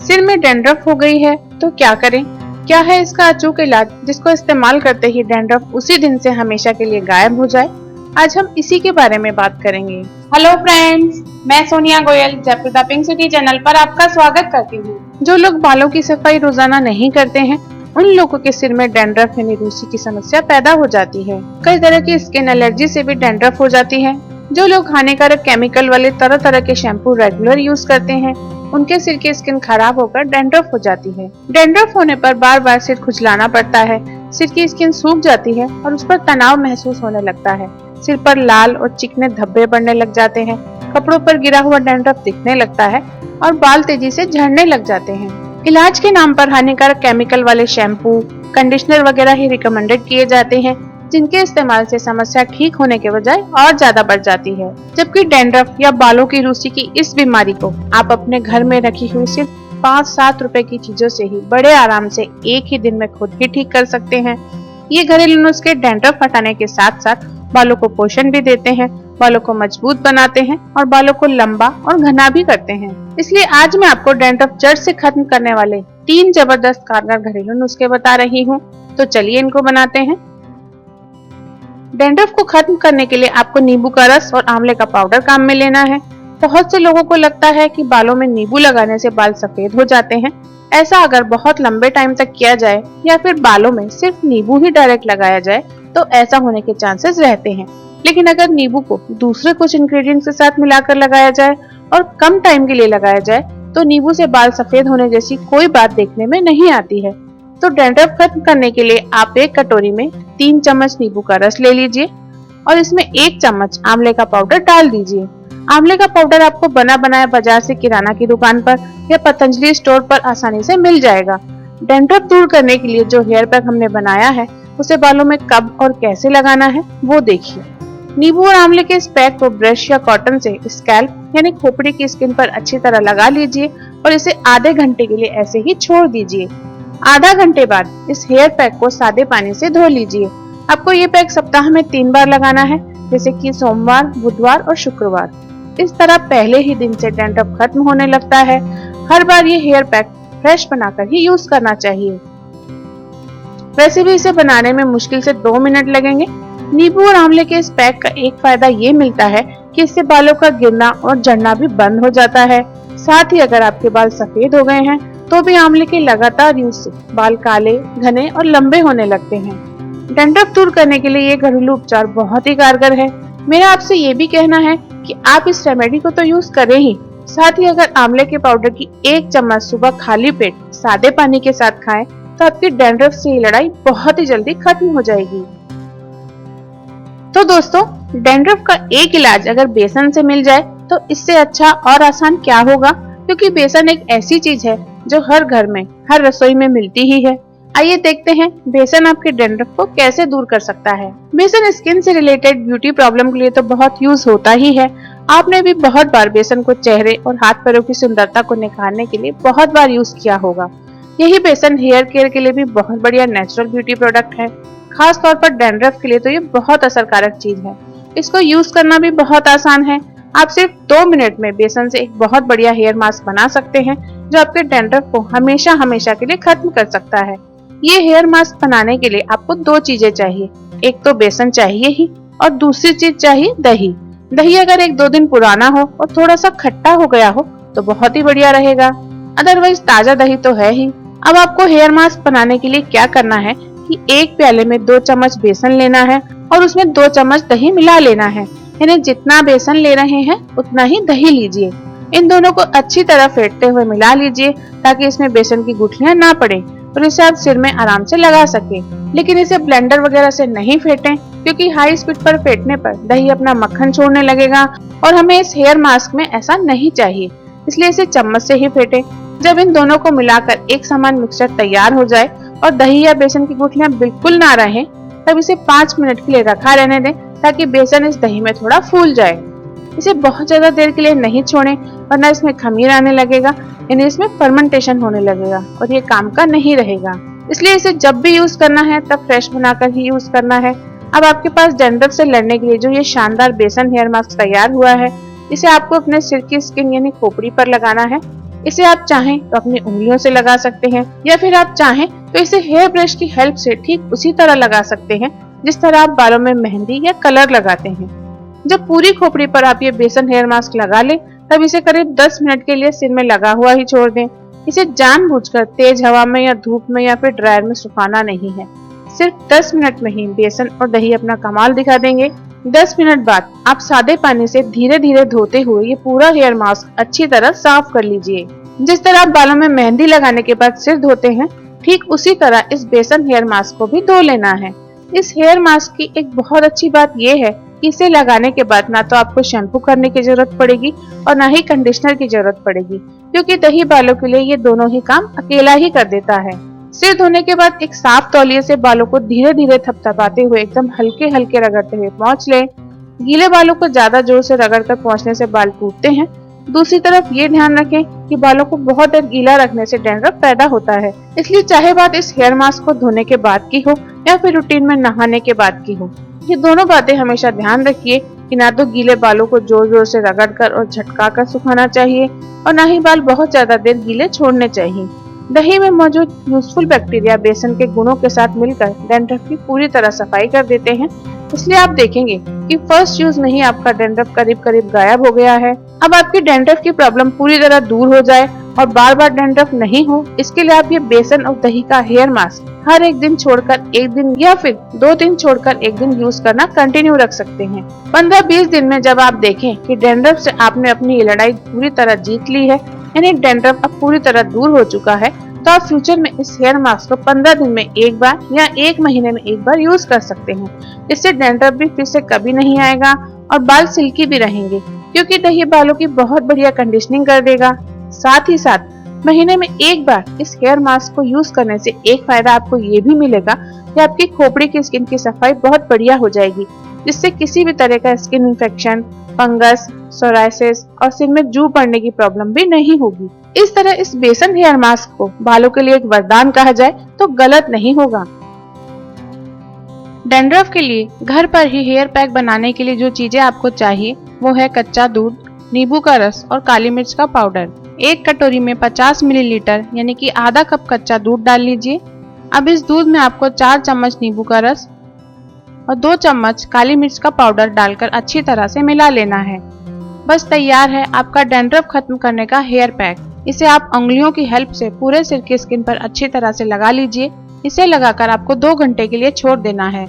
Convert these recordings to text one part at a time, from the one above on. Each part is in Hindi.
सिर में डैंड्रफ हो गई है तो क्या करें? क्या है इसका अचूक इलाज जिसको इस्तेमाल करते ही डैंड्रफ उसी दिन से हमेशा के लिए गायब हो जाए? आज हम इसी के बारे में बात करेंगे। हेलो फ्रेंड्स, मैं Sonia Goyal Jaipur the pink city channel पर आपका स्वागत करती हूँ। जो लोग बालों की सफाई रोजाना नहीं करते हैं उन लोगों के सिर में डैंड्रफ यानी रूसी की समस्या पैदा हो जाती है। कई तरह की स्किन एलर्जी से भी डैंड्रफ हो जाती है। जो लोग हानिकारक केमिकल वाले तरह तरह के शैम्पू रेगुलर यूज करते हैं उनके सिर की स्किन खराब होकर डैंड्रफ हो जाती है। डैंड्रफ होने पर बार बार सिर खुजलाना पड़ता है, सिर की स्किन सूख जाती है और उस पर तनाव महसूस होने लगता है। सिर पर लाल और चिकने धब्बे पड़ने लग जाते हैं, कपड़ों पर गिरा हुआ डैंड्रफ दिखने लगता है और बाल तेजी से झड़ने लग जाते हैं। इलाज के नाम पर हानिकारक केमिकल वाले शैम्पू, कंडीशनर वगैरह ही रिकमेंडेड किए जाते हैं, जिनके इस्तेमाल से समस्या ठीक होने के बजाय और ज्यादा बढ़ जाती है। जबकि डैंड्रफ या बालों की रूसी की इस बीमारी को आप अपने घर में रखी हुई सिर्फ 5-7 रुपए की चीजों से ही बड़े आराम से एक ही दिन में खुद ही ठीक कर सकते हैं। ये घरेलू नुस्खे डैंड्रफ हटाने के साथ साथ बालों को पोषण भी देते हैं, बालों को मजबूत बनाते हैं और बालों को लंबा और घना भी करते हैं। इसलिए आज मैं आपको डैंड्रफ जड़ से खत्म करने वाले 3 जबरदस्त कारगर घरेलू नुस्खे बता रही हूँ। तो चलिए इनको बनाते हैं। डैंड्रफ को खत्म करने के लिए आपको नींबू का रस और आंवले का पाउडर काम में लेना है। बहुत से लोगों को लगता है कि बालों में नींबू लगाने से बाल सफेद हो जाते हैं। ऐसा अगर बहुत लंबे टाइम तक किया जाए या फिर बालों में सिर्फ नींबू ही डायरेक्ट लगाया जाए तो ऐसा होने के चांसेस रहते हैं। लेकिन अगर नींबू को दूसरे कुछ इंग्रेडिएंट्स के साथ मिलाकर लगाया जाए और कम टाइम के लिए लगाया जाए तो नींबू से बाल सफेद होने जैसी कोई बात देखने में नहीं आती है। तो डैंड्रफ खत्म करने के लिए आप एक कटोरी में 3 चम्मच नींबू का रस ले लीजिए और इसमें 1 चम्मच आंवले का पाउडर डाल दीजिए। आंवले का पाउडर आपको बना बनाया बाजार से किराना की दुकान पर या पतंजलि स्टोर पर आसानी से मिल जाएगा। डैंड्रफ दूर करने के लिए जो हेयर पैक हमने बनाया है उसे बालों में कब और कैसे लगाना है वो देखिए। नींबू और आंवले के इस पैक को ब्रश या कॉटन से स्कैल्प यानी खोपड़ी की स्किन पर अच्छी तरह लगा लीजिए और इसे आधे घंटे के लिए ऐसे ही छोड़ दीजिए। आधा घंटे बाद इस हेयर पैक को सादे पानी से धो लीजिए। आपको ये पैक सप्ताह में 3 बार लगाना है, जैसे कि सोमवार, बुधवार और शुक्रवार। इस तरह पहले ही दिन से डैंड्रफ खत्म होने लगता है। हर बार ये हेयर पैक फ्रेश बनाकर ही यूज करना चाहिए। वैसे भी इसे बनाने में मुश्किल से 2 मिनट लगेंगे। नींबू और आंवले के इस पैक का एक फायदा ये मिलता है कि इससे बालों का गिरना और झड़ना भी बंद हो जाता है। साथ ही अगर आपके बाल सफेद हो गए हैं तो भी आंवले के लगातार यूज से बाल काले, घने और लंबे होने लगते हैं। डैंड्रफ दूर करने के लिए ये घरेलू उपचार बहुत ही कारगर है। मेरा आपसे ये भी कहना है कि आप इस रेमेडी को तो यूज करें ही, साथ ही अगर आंवले के पाउडर की 1 चम्मच सुबह खाली पेट सादे पानी के साथ खाएं तो आपकी डैंड्रफ से ये लड़ाई बहुत ही जल्दी खत्म हो जाएगी। तो दोस्तों, डैंड्रफ का एक इलाज अगर बेसन से मिल जाए तो इससे अच्छा और आसान क्या होगा, क्योंकि बेसन एक ऐसी चीज है जो हर घर में, हर रसोई में मिलती ही है। आइए देखते हैं बेसन आपके डैंड्रफ को कैसे दूर कर सकता है। बेसन स्किन से रिलेटेड ब्यूटी प्रॉब्लम के लिए तो बहुत यूज होता ही है। आपने भी बहुत बार बेसन को चेहरे और हाथ पैरों की सुंदरता को निखारने के लिए बहुत बार यूज किया होगा। यही बेसन हेयर केयर के लिए भी बहुत बढ़िया नेचुरल ब्यूटी प्रोडक्ट है। खास तौर पर डैंड्रफ के लिए तो ये बहुत असरकारक चीज है। इसको यूज करना भी बहुत आसान है। आप सिर्फ 2 मिनट में बेसन से एक बहुत बढ़िया हेयर मास्क बना सकते हैं जो आपके डैंड्रफ को हमेशा हमेशा के लिए खत्म कर सकता है। ये हेयर मास्क बनाने के लिए आपको 2 चीजें चाहिए। एक तो बेसन चाहिए ही और दूसरी चीज चाहिए दही। दही अगर 1-2 दिन पुराना हो और थोड़ा सा खट्टा हो गया हो तो बहुत ही बढ़िया रहेगा, अदरवाइज ताजा दही तो है ही। अब आपको हेयर मास्क बनाने के लिए क्या करना है कि 1 प्याले में 2 चम्मच बेसन लेना है और उसमें 2 चम्मच दही मिला लेना है। यानी जितना बेसन ले रहे हैं उतना ही दही लीजिए। इन दोनों को अच्छी तरह फेंटते हुए मिला लीजिए ताकि इसमें बेसन की गुठलियां ना पड़े और इसे आप सिर में आराम से लगा सके। लेकिन इसे ब्लेंडर वगैरह से नहीं फेंटें, क्योंकि हाई स्पीड पर फेंटने पर दही अपना मक्खन छोड़ने लगेगा और हमें इस हेयर मास्क में ऐसा नहीं चाहिए। इसलिए इसे चम्मच से ही फेंटें। जब इन दोनों को मिलाकर एक समान मिक्सचर तैयार हो जाए और दही या बेसन की गुठलियां बिल्कुल ना रहें, तब इसे 5 मिनट के लिए रखा रहने दें ताकि बेसन इस दही में थोड़ा फूल जाए। इसे बहुत ज्यादा देर के लिए नहीं छोड़ें, वरना इसमें खमीर आने लगेगा, यानी इसमें फर्मेंटेशन होने लगेगा और ये काम का नहीं रहेगा। इसलिए इसे जब भी यूज करना है तब फ्रेश बनाकर ही यूज करना है। अब आपके पास डैंड्रफ से लड़ने के लिए जो ये शानदार बेसन हेयर मास्क तैयार हुआ है, इसे आपको अपने सिर की स्किन यानी खोपड़ी पर लगाना है। इसे आप चाहें तो अपनी उंगलियों से लगा सकते हैं या फिर आप चाहें तो इसे हेयर ब्रश की हेल्प से ठीक उसी तरह लगा सकते हैं जिस तरह आप बालों में मेहंदी या कलर लगाते हैं। जब पूरी खोपड़ी पर आप ये बेसन हेयर मास्क लगा लें तब इसे करीब 10 मिनट के लिए सिर में लगा हुआ ही छोड़ दें। इसे जानबूझकर तेज हवा में या धूप में या फिर ड्रायर में सुखाना नहीं है। सिर्फ 10 मिनट में ही बेसन और दही अपना कमाल दिखा देंगे। 10 मिनट बाद आप सादे पानी से धीरे धीरे धोते हुए ये पूरा हेयर मास्क अच्छी तरह साफ कर लीजिए। जिस तरह आप बालों में मेहंदी लगाने के बाद सिर धोते हैं, ठीक उसी तरह इस बेसन हेयर मास्क को भी धो लेना है। इस हेयर मास्क की एक बहुत अच्छी बात यह है कि इसे लगाने के बाद ना तो आपको शैम्पू करने की जरूरत पड़ेगी और ना ही कंडीशनर की जरूरत पड़ेगी, क्योंकि दही बालों के लिए ये दोनों ही काम अकेला ही कर देता है। सिर धोने के बाद एक साफ तौलिए से बालों को धीरे धीरे थपथपाते हुए एकदम हल्के हल्के रगड़ते हुए पोंछ लें। गीले बालों को ज्यादा जोर से रगड़कर पोंछने से बाल टूटते हैं। दूसरी तरफ ये ध्यान रखें कि बालों को बहुत देर गीला रखने से डैंड्रफ पैदा होता है, इसलिए चाहे बात इस हेयर मास्क को धोने के बाद की हो या फिर रूटीन में नहाने के बाद की हो, ये दोनों बातें हमेशा ध्यान रखिए कि ना तो गीले बालों को जोर जोर से रगड़कर और झटका कर सुखाना चाहिए और ना ही बाल बहुत ज्यादा देर गीले छोड़ने चाहिए। दही में मौजूद यूजफुल बैक्टीरिया बेसन के गुणों के साथ मिलकर डैंड्रफ की पूरी तरह सफाई कर देते हैं, इसलिए आप देखेंगे कि फर्स्ट यूज में ही आपका डैंड्रफ करीब करीब गायब हो गया है। अब आपकी डैंड्रफ की प्रॉब्लम पूरी तरह दूर हो जाए और बार बार डैंड्रफ नहीं हो, इसके लिए आप ये बेसन और दही का हेयर मास्क हर एक दिन छोड़कर एक दिन या फिर 2 दिन छोड़कर एक दिन यूज करना कंटिन्यू रख सकते हैं। 15-20 दिन में जब आप देखें कि डैंड्रफ से आपने अपनी ये लड़ाई पूरी तरह जीत ली है, यानी डैंड्रफ अब पूरी तरह दूर हो चुका है, तो आप फ्यूचर में इस हेयर मास्क को 15 दिन में एक बार या 1 महीने में एक बार यूज कर सकते हैं। इससे डैंड्रफ भी फिर से कभी नहीं आएगा और बाल सिल्की भी रहेंगे, क्योंकि दही बालों की बहुत बढ़िया कंडीशनिंग कर देगा। साथ ही साथ महीने में एक बार इस हेयर मास्क को यूज करने से एक फायदा आपको ये भी मिलेगा कि आपकी खोपड़ी की स्किन की सफाई बहुत बढ़िया हो जाएगी, जिससे किसी भी तरह का स्किन इन्फेक्शन, फंगस, सोराइसिस और सिर में जू पड़ने की प्रॉब्लम भी नहीं होगी। इस तरह इस बेसन हेयर मास्क को बालों के लिए एक वरदान कहा जाए तो गलत नहीं होगा। डैंड्रफ के लिए घर पर ही हेयर पैक बनाने के लिए जो चीजें आपको चाहिए वो है कच्चा दूध, नींबू का रस और काली मिर्च का पाउडर। एक कटोरी में 50 मिलीलीटर यानी कि आधा कप कच्चा दूध डाल लीजिए। अब इस दूध में आपको 4 चम्मच नींबू का रस और 2 चम्मच काली मिर्च का पाउडर डालकर अच्छी तरह से मिला लेना है। बस तैयार है आपका डैंड्रफ खत्म करने का हेयर पैक। इसे आप उंगलियों की हेल्प से पूरे सिर की स्किन पर अच्छी तरह से लगा लीजिए। इसे लगाकर आपको 2 घंटे के लिए छोड़ देना है।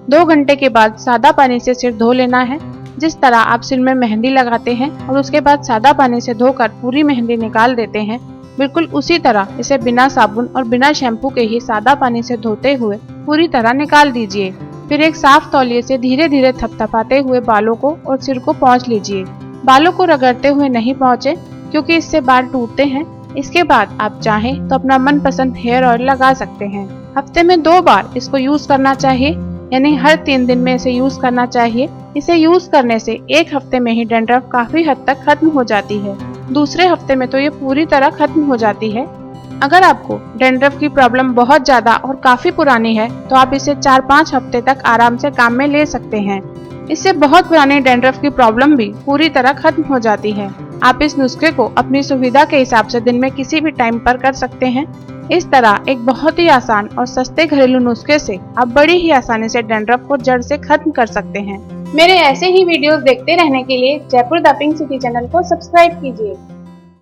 2 घंटे के बाद सादा पानी से सिर धो लेना है। जिस तरह आप सिर में मेहंदी लगाते हैं और उसके बाद सादा पानी से धोकर पूरी मेहंदी निकाल देते हैं, बिल्कुल उसी तरह इसे बिना साबुन और बिना शैम्पू के ही सादा पानी से धोते हुए पूरी तरह निकाल दीजिए। फिर एक साफ तौलिए से धीरे धीरे थपथपाते हुए बालों को और सिर को पोंछ लीजिए। बालों को रगड़ते हुए नहीं पोंछे, क्योंकि इससे बाल टूटते हैं। इसके बाद आप चाहें तो अपना मनपसंद हेयर ऑयल लगा सकते हैं। हफ्ते में 2 बार इसको यूज करना चाहिए, यानी हर 3 दिन में इसे यूज करना चाहिए। इसे यूज करने से 1 हफ्ते में ही डैंड्रफ काफी हद तक खत्म हो जाती है। दूसरे हफ्ते में तो ये पूरी तरह खत्म हो जाती है। अगर आपको डैंड्रफ की प्रॉब्लम बहुत ज्यादा और काफी पुरानी है तो आप इसे 4-5 हफ्ते तक आराम से काम में ले सकते हैं। इससे बहुत पुरानी डैंड्रफ की प्रॉब्लम भी पूरी तरह खत्म हो जाती है। आप इस नुस्खे को अपनी सुविधा के हिसाब से दिन में किसी भी टाइम पर कर सकते हैं। इस तरह एक बहुत ही आसान और सस्ते घरेलू नुस्खे से आप बड़ी ही आसानी से डैंड्रफ को जड़ से खत्म कर सकते हैं। मेरे ऐसे ही वीडियोस देखते रहने के लिए Jaipur the pink city channel को सब्सक्राइब कीजिए।